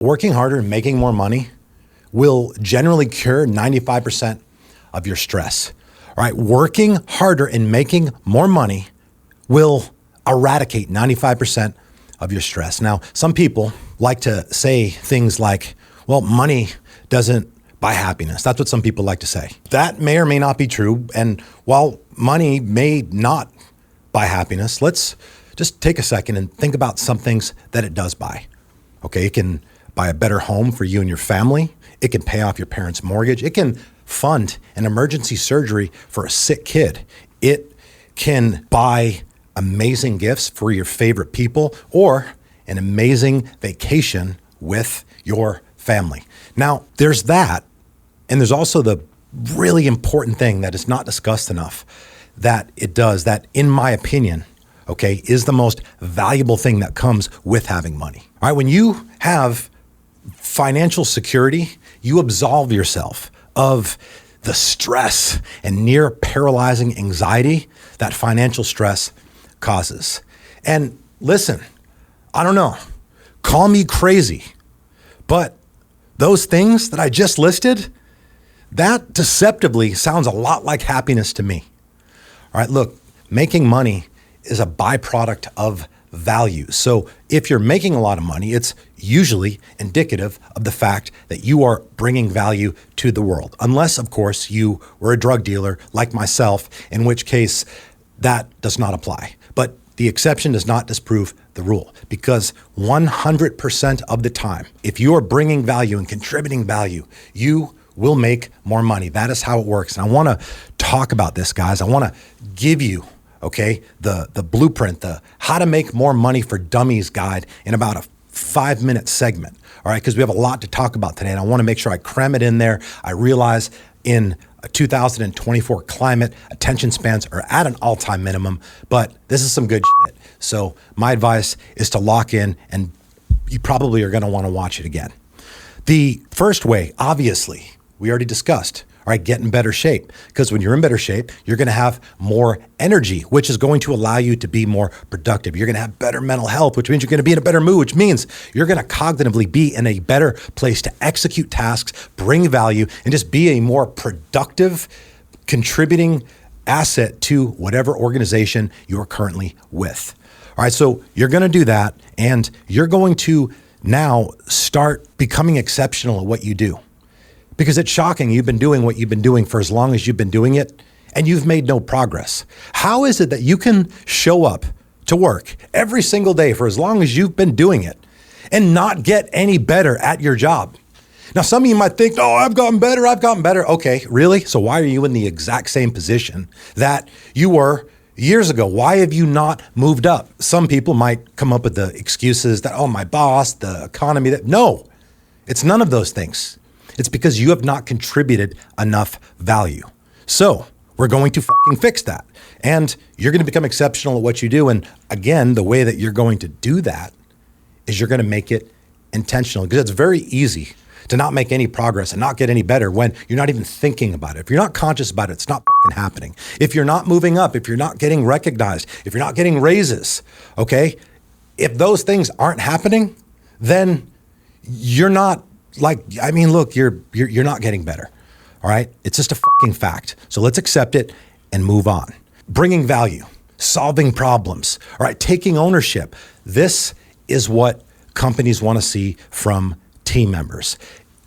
Working harder and making more money will generally cure 95% of your stress. All right, working harder and making more money will eradicate 95% of your stress. Now, some people like to say things like, well, money doesn't buy happiness. That's what some people like to say. That may or may not be true. And while money may not buy happiness, let's just take a second and think about some things that it does buy. Okay, it can buy a better home for you and your family. It can pay off your parents' mortgage. It can fund an emergency surgery for a sick kid. It can buy amazing gifts for your favorite people or an amazing vacation with your family. Now, there's that, and there's also the really important thing that is not discussed enough that it does, that in my opinion, okay, is the most valuable thing that comes with having money. All right, when you have financial security, you absolve yourself of the stress and near paralyzing anxiety that financial stress causes. And listen, I don't know, call me crazy, but those things that I just listed, that deceptively sounds a lot like happiness to me. All right, look, making money is a byproduct of value. So if you're making a lot of money, it's usually indicative of the fact that you are bringing value to the world. Unless, of course, you were a drug dealer like myself, in which case that does not apply. But the exception does not disprove the rule, because 100% of the time, if you are bringing value and contributing value, you will make more money. That is how it works. And I want to talk about this, guys. I want to give you, okay, the blueprint, the how to make more money for dummies guide in about a 5-minute segment. All right, because we have a lot to talk about today, and I want to make sure I cram it in there. I realize in a 2024 climate, attention spans are at an all-time minimum, but this is some good shit. So my advice is to lock in, and you probably are going to want to watch it again. The first way, obviously, we already discussed. All right, get in better shape, because when you're in better shape, you're going to have more energy, which is going to allow you to be more productive. You're going to have better mental health, which means you're going to be in a better mood, which means you're going to cognitively be in a better place to execute tasks, bring value, and just be a more productive, contributing asset to whatever organization you're currently with. All right, so you're going to do that, and you're going to now start becoming exceptional at what you do. Because it's shocking, you've been doing what you've been doing for as long as you've been doing it, and you've made no progress. How is it that you can show up to work every single day for as long as you've been doing it and not get any better at your job? Now, some of you might think, oh, I've gotten better. Okay, really? So why are you in the exact same position that you were years ago? Why have you not moved up? Some people might come up with the excuses that, oh, my boss, the economy, no, it's none of those things. It's because you have not contributed enough value. So we're going to fucking fix that. And you're going to become exceptional at what you do. And again, the way that you're going to do that is you're going to make it intentional, because it's very easy to not make any progress and not get any better when you're not even thinking about it. If you're not conscious about it, it's not fucking happening. If you're not moving up, if you're not getting recognized, if you're not getting raises, okay? If those things aren't happening, then you're not look, you're not getting better, all right? It's just a fucking fact. So let's accept it and move on. Bringing value, solving problems, all right? Taking ownership. This is what companies want to see from team members.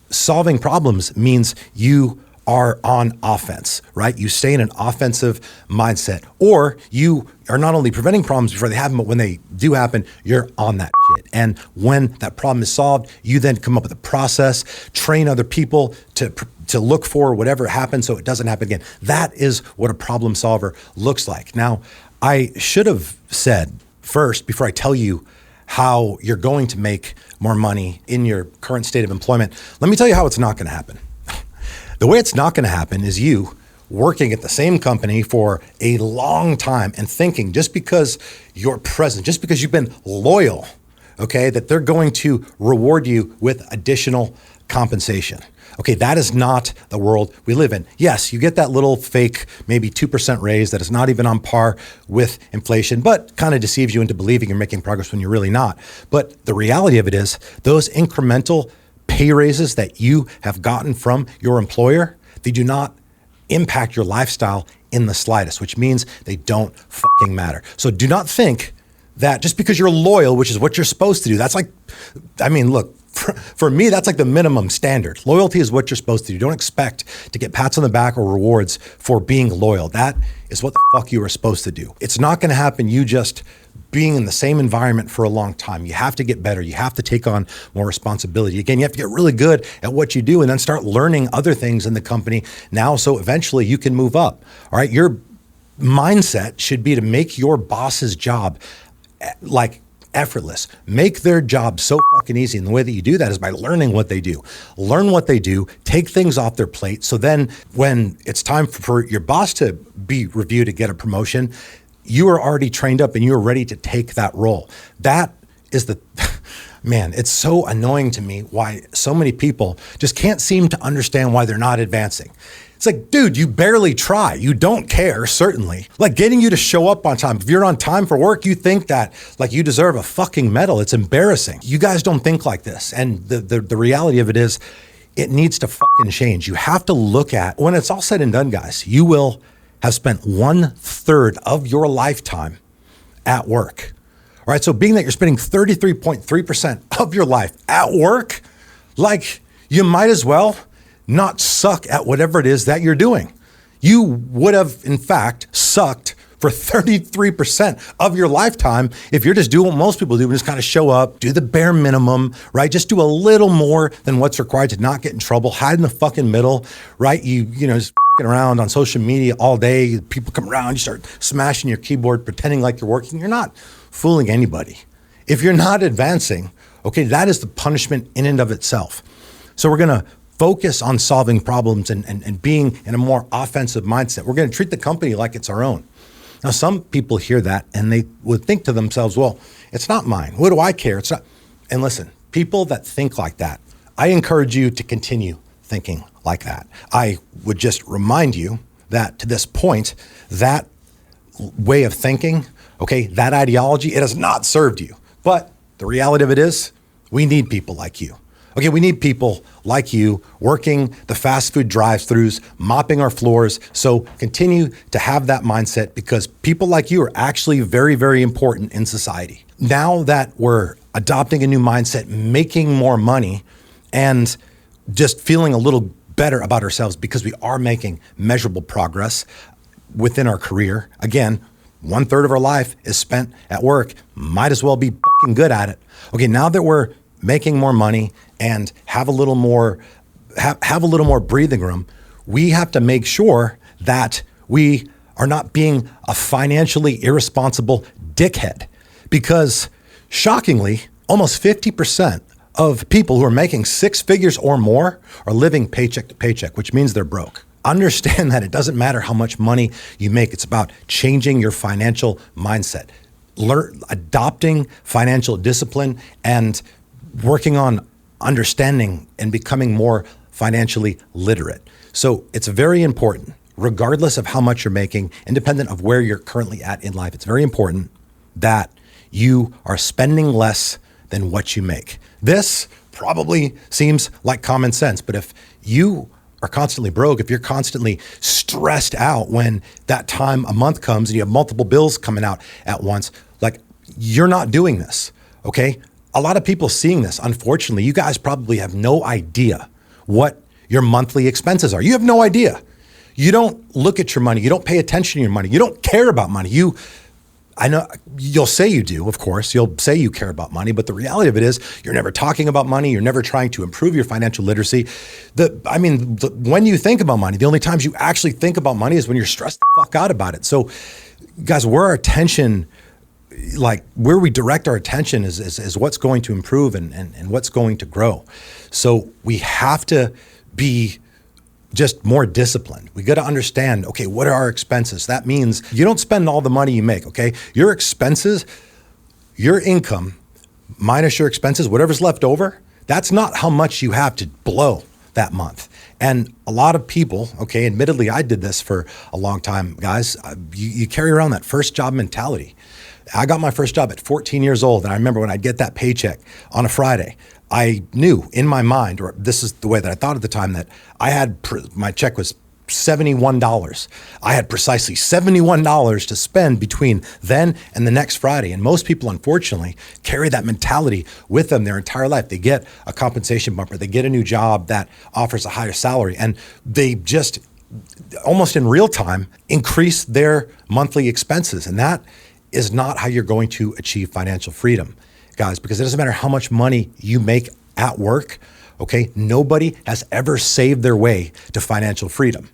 Solving problems means you are on offense, right? You stay in an offensive mindset, or you are not only preventing problems before they happen, but when they do happen, you're on that shit. And when that problem is solved, you then come up with a process, train other people to look for whatever happens so it doesn't happen again. That is what a problem solver looks like. Now, I should have said first, before I tell you how you're going to make more money in your current state of employment, let me tell you how it's not going to happen. The way it's not going to happen is you working at the same company for a long time and thinking just because you're present, just because you've been loyal okay, that they're going to reward you with additional compensation. Okay, that is not the world we live in. Yes, you get that little fake, maybe 2% raise that is not even on par with inflation, but kind of deceives you into believing you're making progress when you're really not. But the reality of it is those incremental pay raises that you have gotten from your employer, they do not impact your lifestyle in the slightest, which means they don't fucking matter. So do not think that just because you're loyal, which is what you're supposed to do, that's like, I mean, look, for me, that's like the minimum standard. Loyalty is what you're supposed to do. Don't expect to get pats on the back or rewards for being loyal. That is what the fuck you are supposed to do. It's not going to happen you just being in the same environment for a long time. You have to get better. You have to take on more responsibility. Again, you have to get really good at what you do and then start learning other things in the company now so eventually you can move up. All right, your mindset should be to make your boss's job like effortless. Make their job so fucking easy. And the way that you do that is by learning what they do. Learn what they do, take things off their plate. So then when it's time for your boss to be reviewed to get a promotion, you are already trained up and you're ready to take that role. That is the, man, it's so annoying to me why so many people just can't seem to understand why they're not advancing. It's like, dude, you barely try. You don't care, certainly. Like getting you to show up on time. If you're on time for work, you think that like you deserve a fucking medal. It's embarrassing. You guys don't think like this. And the reality of it is it needs to fucking change. You have to look at, when it's all said and done, guys, you will have spent 1/3 of your lifetime at work. All right, so being that you're spending 33.3% of your life at work, like you might as well not suck at whatever it is that you're doing. You would have, in fact, sucked for 33% of your lifetime if you're just doing what most people do and just kind of show up, do the bare minimum, right? Just do a little more than what's required to not get in trouble, hide in the fucking middle, right? You know, just fucking around on social media all day. People come around, you start smashing your keyboard, pretending like you're working. You're not fooling anybody. If you're not advancing, okay, that is the punishment in and of itself. So we're going to focus on solving problems and being in a more offensive mindset. We're going to treat the company like it's our own. Now, some people hear that and they would think to themselves, well, it's not mine. What do I care? It's not. And listen, people that think like that, I encourage you to continue thinking like that. I would just remind you that to this point, that way of thinking, okay, that ideology, it has not served you. But the reality of it is we need people like you. Okay, we need people like you working the fast food drive-thrus, mopping our floors. So continue to have that mindset because people like you are actually very, very important in society. Now that we're adopting a new mindset, making more money, and just feeling a little better about ourselves because we are making measurable progress within our career. Again, 1/3 of our life is spent at work. Might as well be fucking good at it. Okay, now that we're making more money and have a little more breathing room, we have to make sure that we are not being a financially irresponsible dickhead. Because shockingly, almost 50% of people who are making 6 figures or more are living paycheck to paycheck, which means they're broke. Understand that it doesn't matter how much money you make. It's about changing your financial mindset, adopting financial discipline, and working on understanding and becoming more financially literate. So it's very important, regardless of how much you're making, independent of where you're currently at in life, it's very important that you are spending less than what you make. This probably seems like common sense, but if you are constantly broke, if you're constantly stressed out when that time a month comes and you have multiple bills coming out at once, like you're not doing this, okay? A lot of people seeing this, unfortunately, you guys probably have no idea what your monthly expenses are. You have no idea. You don't look at your money. You don't pay attention to your money. You don't care about money. I know you'll say you do, of course. You'll say you care about money, but the reality of it is you're never talking about money. You're never trying to improve your financial literacy. When you think about money, the only times you actually think about money is when you're stressed the fuck out about it. So guys, where we direct our attention is what's going to improve and what's going to grow. So we have to be just more disciplined. We got to understand, okay, what are our expenses? That means you don't spend all the money you make, okay? Your expenses, your income minus your expenses, whatever's left over, that's not how much you have to blow that month. And a lot of people, okay, admittedly, I did this for a long time, guys. You carry around that first job mentality. I got my first job at 14 years old. And I remember when I'd get that paycheck on a Friday, I knew in my mind, or this is the way that I thought at the time, that I had, my check was $71. I had precisely $71 to spend between then and the next Friday. And most people, unfortunately, carry that mentality with them their entire life. They get a compensation bumper, they get a new job that offers a higher salary, and they just almost in real time increase their monthly expenses. And that is not how you're going to achieve financial freedom, guys, because it doesn't matter how much money you make at work. Okay, nobody has ever saved their way to financial freedom.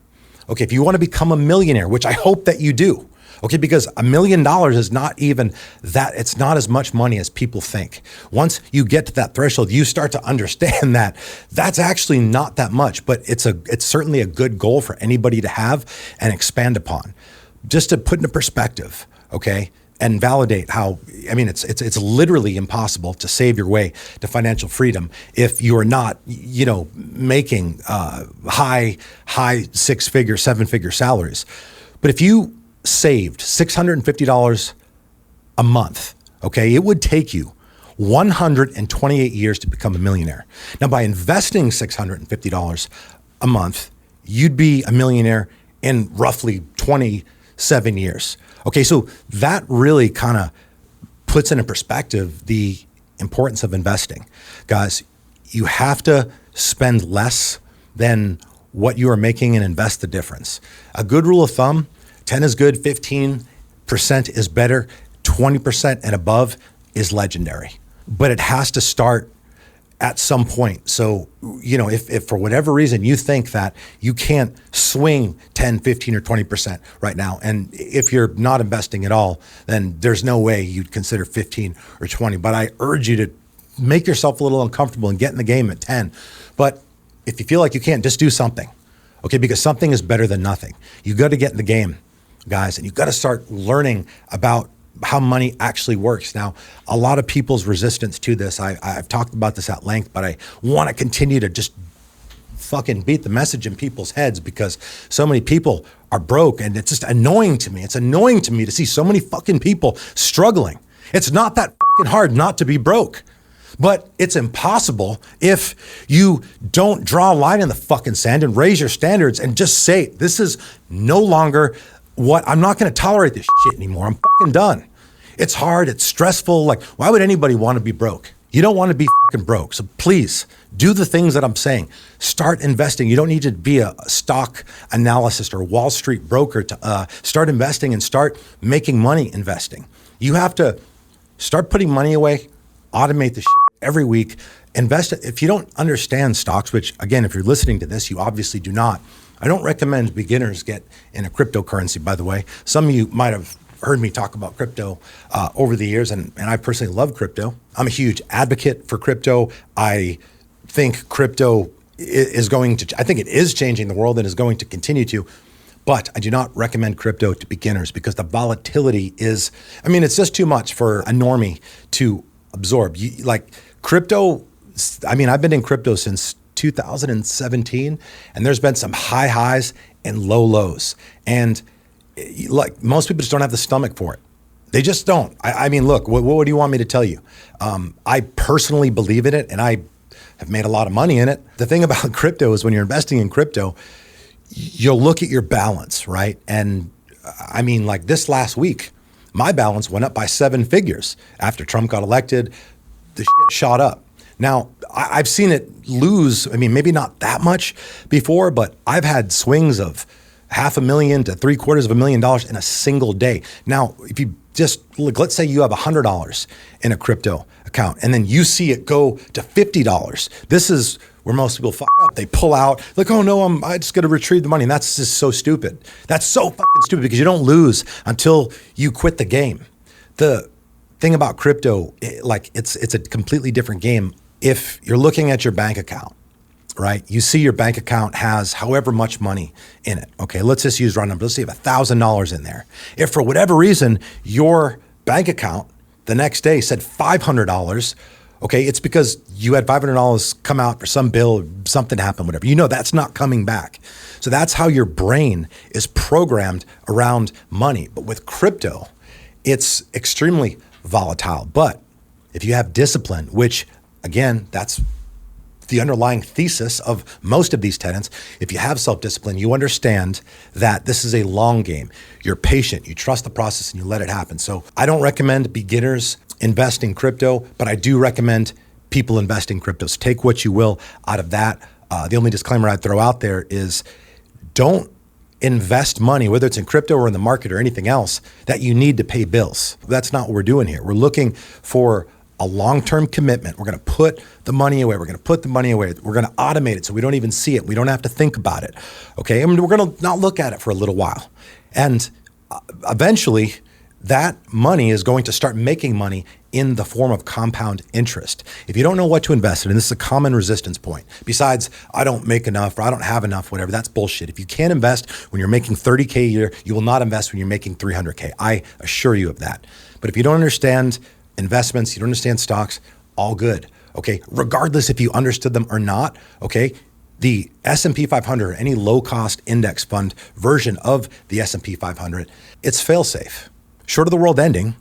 Okay, if you want to become a millionaire, which I hope that you do, okay, because $1 million is not even that, it's not as much money as people think. Once you get to that threshold, you start to understand that that's actually not that much, but it's certainly a good goal for anybody to have and expand upon. Just to put into perspective, okay, and validate how, I mean, it's literally impossible to save your way to financial freedom if you are not, making high 6-figure, 7-figure salaries. But if you saved $650 a month, okay, it would take you 128 years to become a millionaire. Now, by investing $650 a month, you'd be a millionaire in roughly 27 years. Okay, so that really kind of puts into perspective the importance of investing. Guys, you have to spend less than what you are making and invest the difference. A good rule of thumb, 10 is good, 15% is better, 20% and above is legendary. But it has to start at some point. So, if for whatever reason you think that you can't swing 10, 15, or 20% right now, and if you're not investing at all, then there's no way you'd consider 15 or 20. But I urge you to make yourself a little uncomfortable and get in the game at 10. But if you feel like you can't, just do something, okay? Because something is better than nothing. You got to get in the game, guys, and you got to start learning about how money actually works. Now, a lot of people's resistance to this, I've talked about this at length, but I want to continue to just fucking beat the message in people's heads because so many people are broke, and it's just annoying to me. It's annoying to me to see so many fucking people struggling. It's not that fucking hard not to be broke, but it's impossible if you don't draw a line in the fucking sand and raise your standards and just say, this is no longer what, I'm not going to tolerate this shit anymore. I'm fucking done. It's hard. It's stressful. Like, why would anybody want to be broke? You don't want to be fucking broke. So please do the things that I'm saying. Start investing. You don't need to be a stock analyst or Wall Street broker to start investing and start making money investing. You have to start putting money away, automate the shit every week, invest it. If you don't understand stocks, which again, if you're listening to this, you obviously do not. I don't recommend beginners get in a cryptocurrency, by the way. Some of you might have heard me talk about crypto over the years, and I personally love crypto. I'm a huge advocate for crypto. I think crypto is I think it is changing the world and is going to continue to, but I do not recommend crypto to beginners because the volatility is, it's just too much for a normie to absorb. Crypto, I've been in crypto since 2017, and there's been some high highs and low lows. And like most people just don't have the stomach for it. They just don't. Look, what do you want me to tell you? I personally believe in it, and I have made a lot of money in it. The thing about crypto is when you're investing in crypto, you'll look at your balance, right? And like this last week, my balance went up by 7 figures. After Trump got elected, the shit shot up. Now, I've seen it lose, maybe not that much before, but I've had swings of $500,000 to $750,000 in a single day. Now, if you just look, let's say you have $100 in a crypto account, and then you see it go to $50. This is where most people fuck up. They pull out, like, oh no, I just got to retrieve the money. And that's just so stupid. That's so fucking stupid because you don't lose until you quit the game. The thing about crypto, it's a completely different game. If you're looking at your bank account, right? You see your bank account has however much money in it. Okay, let's just use round numbers. Let's say you have $1,000 in there. If for whatever reason your bank account the next day said $500, okay, it's because you had $500 come out for some bill, something happened, whatever. You know that's not coming back. So that's how your brain is programmed around money. But with crypto, it's extremely volatile. But if you have discipline, which again, that's the underlying thesis of most of these tenants. If you have self-discipline, you understand that this is a long game. You're patient, you trust the process, and you let it happen. So I don't recommend beginners invest in crypto, but I do recommend people invest in cryptos. Take what you will out of that. The only disclaimer I'd throw out there is don't invest money, whether it's in crypto or in the market or anything else, that you need to pay bills. That's not what we're doing here. We're looking for a long-term commitment. We're going to put the money away. We're going to put the money away. We're going to automate it so we don't even see it. We don't have to think about it. Okay. And we're going to not look at it for a little while. And eventually that money is going to start making money in the form of compound interest. If you don't know what to invest in, and this is a common resistance point, besides I don't make enough or I don't have enough, whatever, that's bullshit. If you can't invest when you're making $30K a year, you will not invest when you're making $300K. I assure you of that. But if you don't understand investments, you don't understand stocks, all good, okay? Regardless if you understood them or not, okay? The S&P 500 or any low-cost index fund version of the S&P 500, it's fail-safe. Short of the world ending,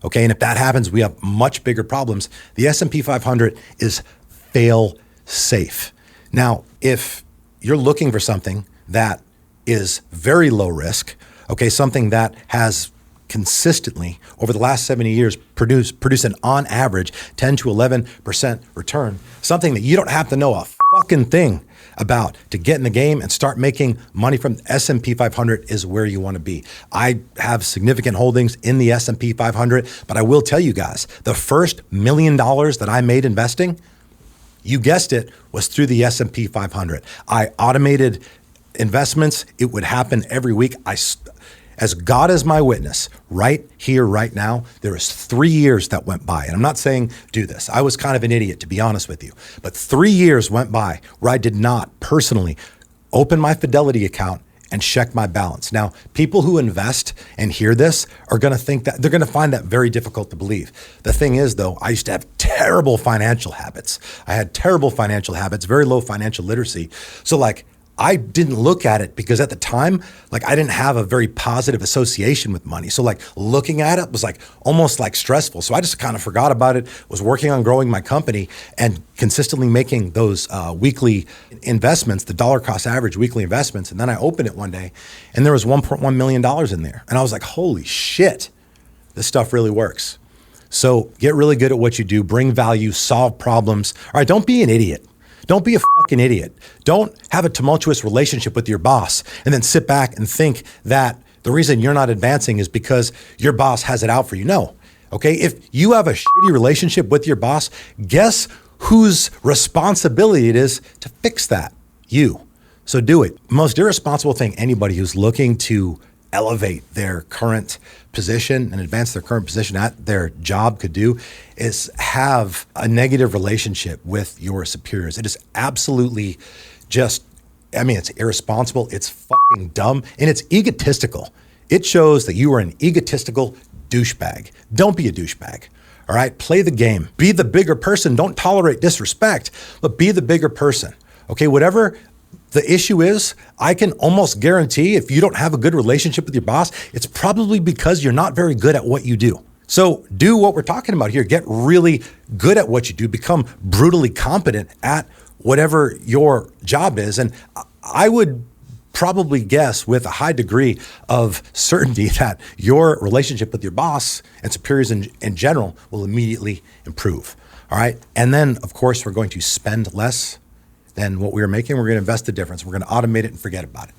okay? And if that happens, we have much bigger problems. The S&P 500 is fail-safe. Now, if you're looking for something that is very low risk, okay, something that has consistently over the last 70 years produce an on average 10 to 11% return, something that you don't have to know a fucking thing about to get in the game and start making money from the S&P 500 is where you want to be. I have significant holdings in the S&P 500, but I will tell you guys, the first $1 million that I made investing, you guessed it, was through the S&P 500. I automated investments. It would happen every week. As God is my witness, right here, right now, there is 3 years that went by. And I'm not saying do this. I was kind of an idiot, to be honest with you. But 3 years went by where I did not personally open my Fidelity account and check my balance. Now, people who invest and hear this are going to think that they're going to find that very difficult to believe. The thing is, though, I used to have terrible financial habits. I had terrible financial habits, very low financial literacy. So I didn't look at it because at the time, I didn't have a very positive association with money. So looking at it was almost stressful. So I just kind of forgot about it, was working on growing my company and consistently making those weekly investments, the dollar cost average weekly investments. And then I opened it one day and there was $1.1 million in there. And I was like, holy shit, this stuff really works. So get really good at what you do, bring value, solve problems. All right, don't be an idiot. Don't be a fucking idiot. Don't have a tumultuous relationship with your boss and then sit back and think that the reason you're not advancing is because your boss has it out for you. No, okay? If you have a shitty relationship with your boss, guess whose responsibility it is to fix that? You. So do it. Most irresponsible thing anybody who's looking to elevate their current position and advance their current position at their job could do is have a negative relationship with your superiors. It is absolutely it's irresponsible, it's fucking dumb, and it's egotistical. It shows that you are an egotistical douchebag. Don't be a douchebag. All right, play the game. Be the bigger person. Don't tolerate disrespect, but be the bigger person. Okay, whatever the issue is, I can almost guarantee if you don't have a good relationship with your boss, it's probably because you're not very good at what you do. So do what we're talking about here. Get really good at what you do. Become brutally competent at whatever your job is. And I would probably guess with a high degree of certainty that your relationship with your boss and superiors in general will immediately improve. All right. And then, of course, we're going to spend less than what we were making. We're going to invest the difference. We're going to automate it and forget about it.